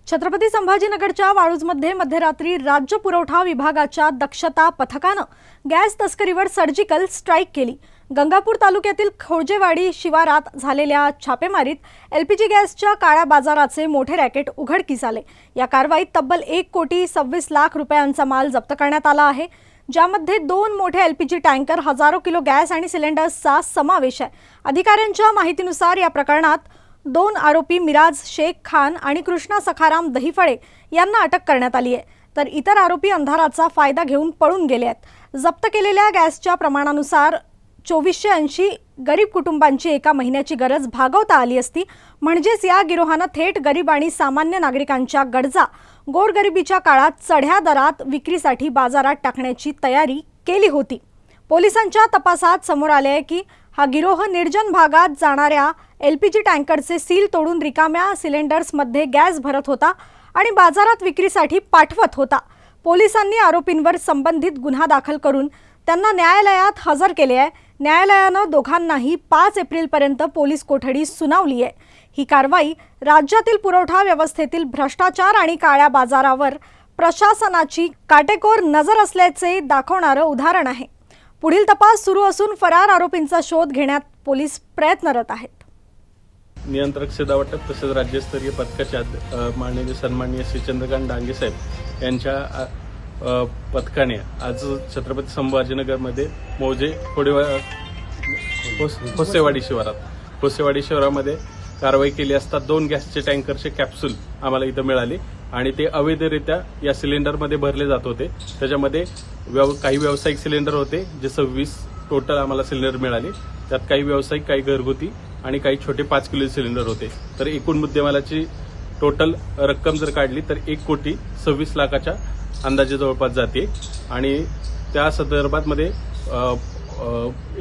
छत्रपती संभाजीनगरच्या वाळूजमध्ये मध्यरात्री राज्य पुरवठा विभागाच्या दक्षता पथकानं गॅस तस्करीवर सर्जिकल स्ट्राईक केली। गंगापूर तालुक्यातील खोजेवाडी शिवारात झालेल्या छापेमारीत एलपीजी गॅसच्या काळ्या बाजाराचे मोठे रॅकेट उघडकीस आले। या कारवाईत तब्बल 1,26,00,000 रुपयांचा माल जप्त करण्यात आला आहे, ज्यामध्ये 2 मोठे एलपीजी टँकर, हजारो किलो गॅस आणि सिलेंडर्सचा समावेश आहे। अधिकाऱ्यांच्या माहितीनुसार या प्रकरणात 2 आरोपी मिराज शेख खान आणि कृष्णा सखाराम दहिफळे यांना अटक करण्यात आली आहे, तर इतर आरोपी अंधाराचा फायदा घेऊन पळून गेले आहेत। जप्त केलेल्या गॅसच्या प्रमाणानुसार 2480 गरीब कुटुंबांची एका महिन्याची गरज भागवता आली असती। म्हणजेच या गिरोहानं थेट गरीब आणि सामान्य नागरिकांच्या गरजा गोरगरिबीच्या काळात चढ्या दरात विक्रीसाठी बाजारात टाकण्याची तयारी केली होती। पोलिसांच्या तपासात समोर आले आहे की हा गिरोह निर्जन भागात जाणाऱ्या एलपीजी टँकरचे सील तोडून रिकाम्या सिलेंडर्समध्ये गॅस भरत होता आणि बाजारात विक्रीसाठी पाठवत होता। पोलिसांनी आरोपींवर संबंधित गुन्हा दाखल करून त्यांना न्यायालयात हजर केले आहे। न्यायालयानं दोघांनाही 5 एप्रिलपर्यंत पोलीस कोठडी सुनावली आहे। ही कारवाई राज्यातील पुरवठा व्यवस्थेतील भ्रष्टाचार आणि काळ्या बाजारावर प्रशासनाची काटेकोर नजर असल्याचे दाखवणारं उदाहरण आहे। पुढील तपास सुरू असून फरार आरोपींचा शोध घेण्यात पोलीस प्रयत्नरत आहेत। नियंत्रक सेवावाटप तसेच राज्यस्तरीय पथकाच्या माननीय सन्माननीय श्री चंद्रकांत डांगे साहेब यांच्या पथकाने आज छत्रपती संभाजीनगरमध्ये मौजे खोसेवाडी शिवारामध्ये कारवाई केली असता 2 गॅसचे टँकरचे कॅप्सूल आम्हाला इथं मिळाले आणि ते अवैधरित्या या सिलेंडरमध्ये भरले जात होते। त्याच्यामध्ये काही व्यावसायिक सिलेंडर होते, जे 26 टोटल आम्हाला सिलेंडर मिळाले। त्यात काही व्यावसायिक, काही घरगुती आणि काही छोटे 5 किलो सिलेंडर होते। तर एकूण मुद्देमालाची टोटल रक्कम जर काढली तर 1,26,00,000च्या अंदाजे जवळपास जाते आणि त्या संदर्भात मध्ये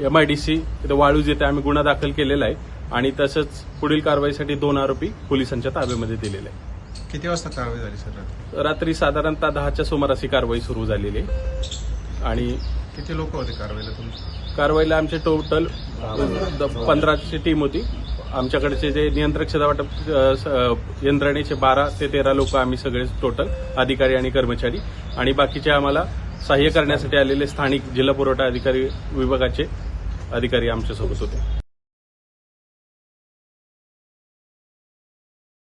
MIDC वाळूज येथे आम्ही गुन्हा दाखल केलेला आहे आणि तसंच पुढील कारवाईसाठी 2 आरोपी पोलिसांच्या ताब्यामध्ये दिलेले आहे। किती वाजता कारवाई झाली सर? रात्री साधारणतः 10च्या सुमारास ही कारवाई सुरू झालेली आहे। आणि किती लोक होते कारवाईला तुमची? कारवाईला आमचे टोटल 15ची टीम होती। आमच्याकडचे जे नियंत्रक सेवावाटप यंत्रणेचे 12 ते 13 लोक आम्ही सगळे टोटल अधिकारी आणि कर्मचारी आणि बाकीचे आम्हाला सहाय्य करण्यासाठी आलेले स्थानिक जिल्हा पुरवठा अधिकारी विभागाचे अधिकारी आमच्यासोबत होते।